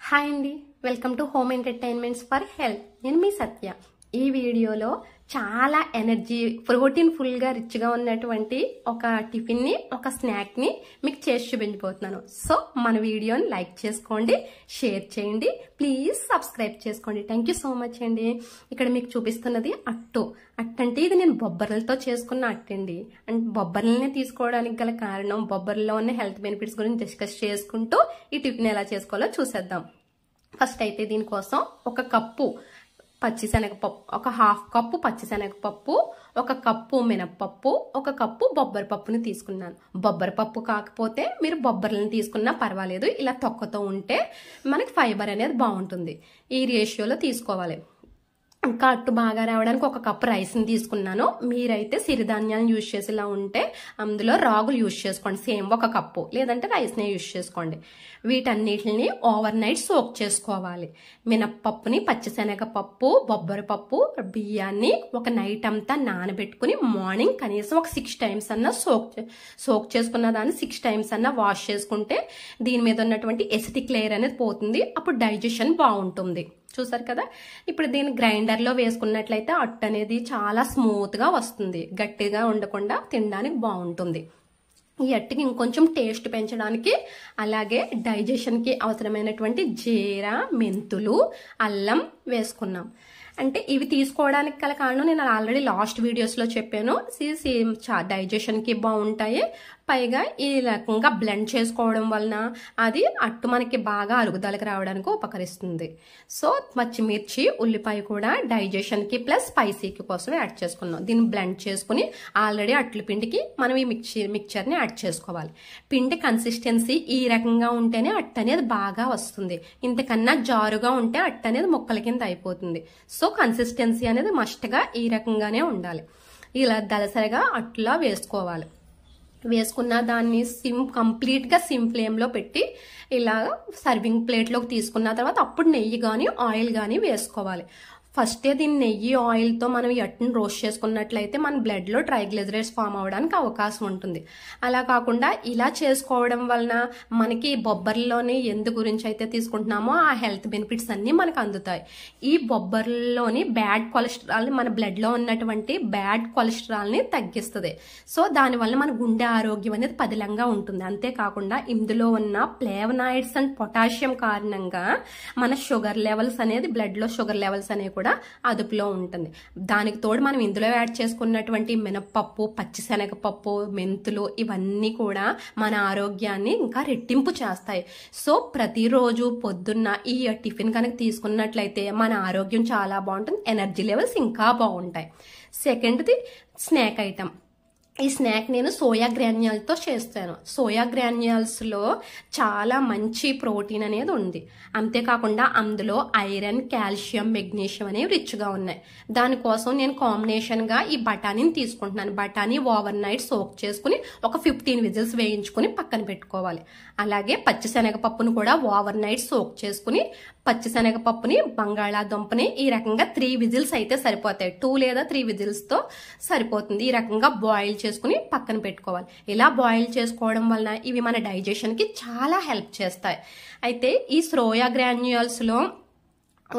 Hi అండి, welcome to home entertainments for health. నేను మీ సత్య. ఈ వీడియోలో చాలా ఎనర్జీ, ప్రోటీన్ ఫుల్గా రిచ్గా ఉన్నటువంటి ఒక టిఫిన్ని, ఒక స్నాక్ని మీకు చేసి చూపించబోతున్నాను. సో మన వీడియోని లైక్ చేసుకోండి, షేర్ చేయండి, ప్లీజ్ సబ్స్క్రైబ్ చేసుకోండి. థ్యాంక్ యూ సో మచ్ అండి. ఇక్కడ మీకు చూపిస్తున్నది అట్టు అంటే ఇది నేను బొబ్బర్లతో చేసుకున్న అట్టండి. అండ్ బొబ్బర్లనే తీసుకోవడానికి గల కారణం బొబ్బర్లో ఉన్న హెల్త్ బెనిఫిట్స్ గురించి డిస్కస్ చేసుకుంటూ ఈ టిఫిన్ ఎలా చేసుకోవాలో చూసేద్దాం. ఫస్ట్ అయితే దీనికోసం ఒక కప్పు పచ్చిశనగపప్పు, ఒక హాఫ్ కప్పు పచ్చిశనగపప్పు, ఒక కప్పు మినప్పప్పు, ఒక కప్పు బొబ్బరి పప్పుని తీసుకున్నాను. బొబ్బరి పప్పు కాకపోతే మీరు బొబ్బర్లను తీసుకున్నా పర్వాలేదు. ఇలా తొక్కతో ఉంటే మనకి ఫైబర్ అనేది బాగుంటుంది. ఈ రేషియోలో తీసుకోవాలి. ఇంకా అట్టు బాగా రావడానికి ఒక కప్పు రైస్ని తీసుకున్నాను. మీరైతే సిరిధాన్యాలను యూజ్ చేసేలా ఉంటే అందులో రాగులు యూజ్ చేసుకోండి, సేమ్ ఒక కప్పు, లేదంటే రైస్నే యూజ్ చేసుకోండి. వీటన్నిటిని ఓవర్ నైట్ సోక్ చేసుకోవాలి. మినప్పప్పుని, పచ్చిశనగపప్పు, బొబ్బరి పప్పు, బియ్యాన్ని ఒక నైట్ అంతా నానబెట్టుకుని మార్నింగ్ కనీసం ఒక 6 times అన్నా సోక్ చేసుకున్న దాన్ని 6 times అన్నా వాష్ చేసుకుంటే దీని మీద ఉన్నటువంటి ఎసిటిక్ లేయర్ అనేది పోతుంది. అప్పుడు డైజెషన్ బాగుంటుంది. చూసారు కదా. ఇప్పుడు దీన్ని గ్రైండర్లో వేసుకున్నట్లయితే అట్టు అనేది చాలా స్మూత్గా వస్తుంది, గట్టిగా ఉండకుండా తినడానికి బాగుంటుంది. ఈ అట్టుకి ఇంకొంచెం టేస్ట్ పెంచడానికి, అలాగే డైజెషన్కి అవసరమైనటువంటి జీరా, మెంతులు, అల్లం వేసుకున్నాం. అంటే ఇవి తీసుకోవడానికి గల కారణం నేను ఆల్రెడీ లాస్ట్ వీడియోస్లో చెప్పాను. డైజెషన్కి బాగుంటాయి, పైగా ఈ రకంగా బ్లెండ్ చేసుకోవడం వలన అది అట్టు మనకి బాగా అరుగుదలకు రావడానికి ఉపకరిస్తుంది. సో పచ్చిమిర్చి, ఉల్లిపాయ కూడా డైజెషన్కి ప్లస్ స్పైసీకి కోసం యాడ్ చేసుకున్నాం. దీన్ని బ్లెండ్ చేసుకుని ఆల్రెడీ అట్ల పిండికి మనం ఈ మిక్చర్ని యాడ్ చేసుకోవాలి. పిండి కన్సిస్టెన్సీ ఈ రకంగా ఉంటేనే అట్టు అనేది బాగా వస్తుంది. ఇంతకన్నా జారుగా ఉంటే అట్టు అనేది ముక్కల కింద అయిపోతుంది. సో కన్సిస్టెన్సీ అనేది మస్ట్గా ఈ రకంగానే ఉండాలి. ఇలా దలసరిగా అట్లా వేసుకోవాలి. వేసుకున్న దాన్ని కంప్లీట్గా సిమ్ ఫ్లేమ్లో పెట్టి ఇలా సర్వింగ్ ప్లేట్లోకి తీసుకున్న తర్వాత అప్పుడు నెయ్యి కానీ ఆయిల్ కానీ వేసుకోవాలి. ఫస్టే దీన్ని నెయ్యి ఆయిల్తో మనం ఈ అట్టుని రోస్ట్ చేసుకున్నట్లయితే మన బ్లడ్లో ట్రైగ్లిజరైడ్స్ ఫామ్ అవ్వడానికి అవకాశం ఉంటుంది. అలా కాకుండా ఇలా చేసుకోవడం వలన మనకి బొబ్బర్లోని ఎందు గురించి అయితే తీసుకుంటున్నామో ఆ హెల్త్ బెనిఫిట్స్ అన్నీ మనకు అందుతాయి. ఈ బొబ్బర్లోని బ్యాడ్ కొలెస్ట్రాల్ని, మన బ్లడ్లో ఉన్నటువంటి బ్యాడ్ కొలెస్ట్రాల్ని తగ్గిస్తుంది. సో దానివల్ల మన గుండె ఆరోగ్యం అనేది పదిలంగా ఉంటుంది. అంతేకాకుండా ఇందులో ఉన్న ఫ్లేవనాయిడ్స్ అండ్ పొటాషియం కారణంగా మన షుగర్ లెవెల్స్ అనేది, బ్లడ్లో షుగర్ లెవెల్స్ అనేవి కూడా అదుపులో ఉంటుంది. దానికి తోడు మనం ఇందులో యాడ్ చేసుకున్నటువంటి మినప్పప్పు, పచ్చిశనగపప్పు, మెంతులు ఇవన్నీ కూడా మన ఆరోగ్యాన్ని ఇంకా రెట్టింపు చేస్తాయి. సో ప్రతిరోజు పొద్దున్న ఈ టిఫిన్ కనుక తీసుకున్నట్లయితే మన ఆరోగ్యం చాలా బాగుంటుంది, ఎనర్జీ లెవెల్స్ ఇంకా బాగుంటాయి. సెకండ్ది స్నాక్ ఐటమ్. ఈ స్నాక్ నేను సోయా గ్రాన్యూల్తో చేస్తాను. సోయా గ్రాన్యూల్స్లో చాలా మంచి ప్రోటీన్ అనేది ఉంది. అంతేకాకుండా అందులో ఐరన్, కాల్షియం, మెగ్నీషియం అనేవి రిచ్గా ఉన్నాయి. దానికోసం నేను కాంబినేషన్గా ఈ బఠానీని తీసుకుంటున్నాను. బఠానీ ఓవర్ నైట్ సోక్ చేసుకుని ఒక 15 విజిల్స్ వేయించుకుని పక్కన పెట్టుకోవాలి. అలాగే పచ్చిశనగపప్పును కూడా ఓవర్ నైట్ సోక్ చేసుకుని, పచ్చిశనగపప్పుని, బంగాళాదుంపని ఈ రకంగా 3 విజిల్స్ అయితే సరిపోతాయి. 2 లేదా 3 విజిల్స్తో సరిపోతుంది. ఈ రకంగా బాయిల్ చేసుకుని పక్కన పెట్టుకోవాలి. ఇలా బాయిల్ చేసుకోవడం వలన ఇవి మన డైజెషన్కి చాలా హెల్ప్ చేస్తాయి. అయితే ఈ సోయా గ్రాన్యూల్స్లో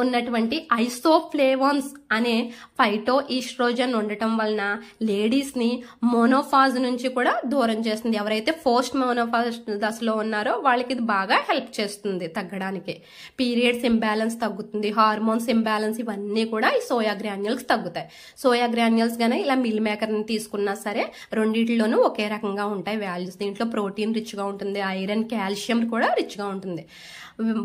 ఉన్నటువంటి ఐసోఫ్లేవోన్స్ అనే ఫైటో ఈస్ట్రోజన్ ఉండటం వలన లేడీస్ని మోనోఫాజ్ నుంచి కూడా దూరం చేస్తుంది. ఎవరైతే పోస్ట్ మోనోఫాజ్ దశలో ఉన్నారో వాళ్ళకి ఇది బాగా హెల్ప్ చేస్తుంది తగ్గడానికి. పీరియడ్స్ ఇంబ్యాలెన్స్ తగ్గుతుంది, హార్మోన్స్ ఇంబ్యాలెన్స్ ఇవన్నీ కూడా ఈ సోయా గ్రాన్యూల్స్ తగ్గుతాయి. సోయా గ్రాన్యూల్స్ గానే ఇలా మిల్ మేకర్ని తీసుకున్నా సరే రెండిట్లోనూ ఒకే రకంగా ఉంటాయి వాల్యూస్. దీంట్లో ప్రోటీన్ రిచ్గా ఉంటుంది, ఐరన్, కాల్షియం కూడా రిచ్గా ఉంటుంది.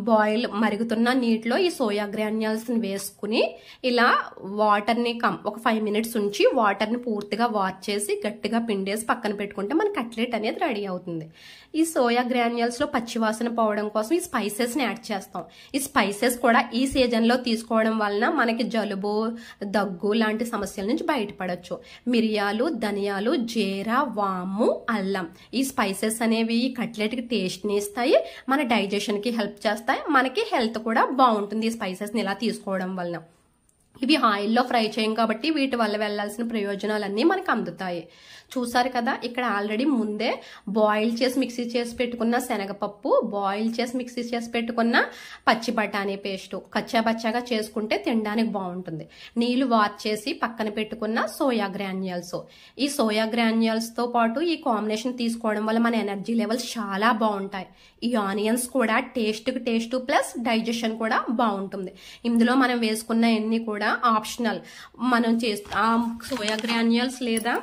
బాయిల్ మరుగుతున్న నీటిలో ఈ సోయా గ్రాన్యూల్స్ని వేసుకుని ఇలా వాటర్ని ఒక 5 minutes ఉంచి వాటర్ని పూర్తిగా వాష్ చేసి గట్టిగా పిండేసి పక్కన పెట్టుకుంటే మన కట్లెట్ అనేది రెడీ అవుతుంది. ఈ సోయా గ్రాన్యూల్స్లో పచ్చివాసన పోవడం కోసం ఈ స్పైసెస్ని యాడ్ చేస్తాం. ఈ స్పైసెస్ కూడా ఈ సీజన్లో తీసుకోవడం వలన మనకి జలుబు, దగ్గు లాంటి సమస్యల నుంచి బయటపడవచ్చు. మిరియాలు, ధనియాలు, జీరా, వాము, అల్లం ఈ స్పైసెస్ అనేవి ఈ కట్లెట్కి టేస్ట్ని ఇస్తాయి, మన డైజెషన్కి హెల్ప్ చేస్తాయి, మనకి హెల్త్ కూడా బాగుంటుంది ఈ స్పైసెస్ని ఇలా తీసుకోవడం వలన. ఇవి ఆయిల్లో ఫ్రై చేయం కాబట్టి వీటి వల్ల వెళ్లాల్సిన ప్రయోజనాలన్నీ మనకు అందుతాయి. చూసారు కదా, ఇక్కడ ఆల్రెడీ ముందే బాయిల్ చేసి మిక్సీ చేసి పెట్టుకున్న శనగపప్పు, బాయిల్ చేసి మిక్సీ చేసి పెట్టుకున్న పచ్చి బఠానీ పేస్టు కచ్చాబచ్చాగా చేసుకుంటే తినడానికి బాగుంటుంది. నీళ్లు వార్చేసి పక్కన పెట్టుకున్న సోయా గ్రాన్యూల్స్. ఈ సోయా గ్రాన్యూల్స్ తో పాటు ఈ కాంబినేషన్ తీసుకోవడం వల్ల మన ఎనర్జీ లెవెల్స్ చాలా బాగుంటాయి. ఈ ఆనియన్స్ కూడా టేస్ట్ ప్లస్ డైజెషన్ కూడా బాగుంటుంది. ఇందులో మనం వేసుకున్న ఎన్ని కూడా ఆప్షనల్. మనం సోయా గ్రాన్యూల్స్ లేదా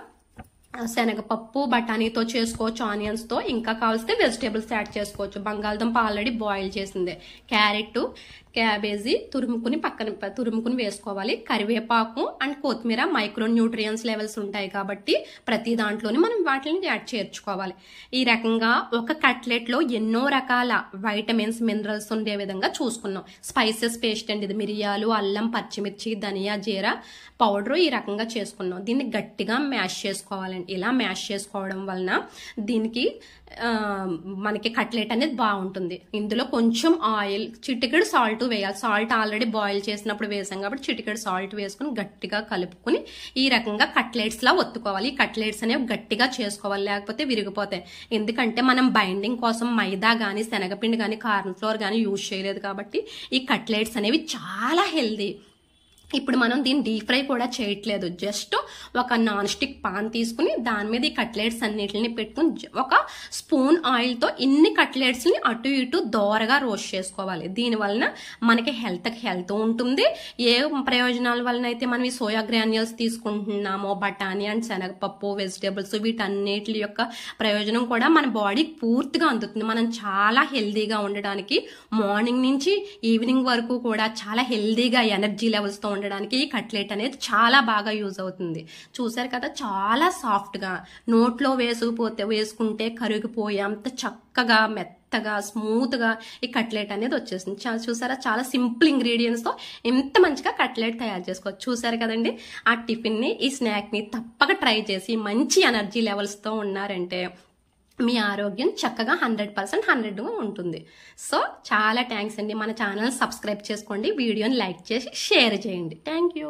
శనగపప్పు బఠానీతో చేసుకోవచ్చు, ఆనియన్స్ తో. ఇంకా కావలిస్తే వెజిటేబుల్స్ యాడ్ చేసుకోవచ్చు. బంగాళదుంప ఆల్రెడీ బాయిల్ చేసిందే. క్యారెట్, క్యాబేజీ తురుముకుని వేసుకోవాలి. కరివేపాకు అండ్ కొత్తిమీర మైక్రో న్యూట్రియన్స్ లెవెల్స్ ఉంటాయి కాబట్టి ప్రతి దాంట్లోని మనం వాటిని యాడ్ చేర్చుకోవాలి. ఈ రకంగా ఒక కట్లెట్ లో ఎన్నో రకాల వైటమిన్స్, మినరల్స్ ఉండే విధంగా చూసుకున్నాం. స్పైసెస్ పేస్ట్ అండి ఇది. మిరియాలు, అల్లం, పచ్చిమిర్చి, ధనియా, జీరా పౌడర్ ఈ రకంగా చేసుకున్నాం. దీన్ని గట్టిగా మ్యాష్ చేసుకోవాలండి. ఇలా మ్యాష్ చేసుకోవడం వలన దీనికి మనకి కట్లెట్ అనేది బాగుంటుంది. ఇందులో కొంచెం ఆయిల్, చిటికెడు సాల్ట్ వేయాలి. సాల్ట్ ఆల్రెడీ బాయిల్ చేసినప్పుడు వేసాం కాబట్టి చిటికెడు సాల్ట్ వేసుకుని గట్టిగా కలుపుకుని ఈ రకంగా కట్లెట్స్ లా ఒత్తుకోవాలి. ఈ కట్లెట్స్ అనేవి గట్టిగా చేసుకోవాలి, లేకపోతే విరిగిపోతాయి. ఎందుకంటే మనం బైండింగ్ కోసం మైదా గానీ, శనగపిండి గానీ, కార్న్ ఫ్లోర్ గానీ యూజ్ చేయలేదు కాబట్టి ఈ కట్లెట్స్ అనేవి చాలా హెల్దీ. ఇప్పుడు మనం దీన్ని డీప్ ఫ్రై కూడా చేయట్లేదు. జస్ట్ ఒక నాన్ స్టిక్ పాన్ తీసుకుని దాని మీద ఈ కట్లెట్స్ అన్నిటిని పెట్టుకుని ఒక స్పూన్ ఆయిల్ తో ఇన్ని కట్లెట్స్ ని అటు ఇటు దోరగా రోస్ట్ చేసుకోవాలి. దీని వలన మనకి హెల్త్ ఉంటుంది. ఏ ప్రయోజనాల వలన అయితే మనం ఈ సోయా గ్రాన్యూల్స్ తీసుకుంటున్నామో, బఠానీ అండ్ శనగపప్పు, వెజిటేబుల్స్, వీటన్నిటి యొక్క ప్రయోజనం కూడా మన బాడీకి పూర్తిగా అందుతుంది. మనం చాలా హెల్దీగా ఉండడానికి మార్నింగ్ నుంచి ఈవినింగ్ వరకు కూడా చాలా హెల్దీగా ఎనర్జీ లెవెల్స్ తో ఉండడానికి ఈ కట్లెట్ అనేది చాలా బాగా యూజ్ అవుతుంది. చూసారు కదా, చాలా సాఫ్ట్ గా నోట్లో వేసుకుంటే కరిగిపోయి అంత చక్కగా మెత్తగా స్మూత్ గా ఈ కట్లెట్ అనేది వచ్చేసింది. చూసారా, చాలా సింపుల్ ఇంగ్రీడియంట్స్ తో ఎంత మంచిగా కట్లెట్ తయారు చేసుకోవచ్చు. చూసారు కదండి, ఆ టిఫిన్ ని, ఈ స్నాక్ ని తప్పక ట్రై చేసి మంచి ఎనర్జీ లెవెల్స్ తో ఉన్నారంటే మీ ఆరోగ్యం చక్కగా 100% ఉంటుంది. సో చాలా థ్యాంక్స్ అండి. మన ఛానల్ సబ్స్క్రైబ్ చేసుకోండి, వీడియోని లైక్ చేసి షేర్ చేయండి. Thank you.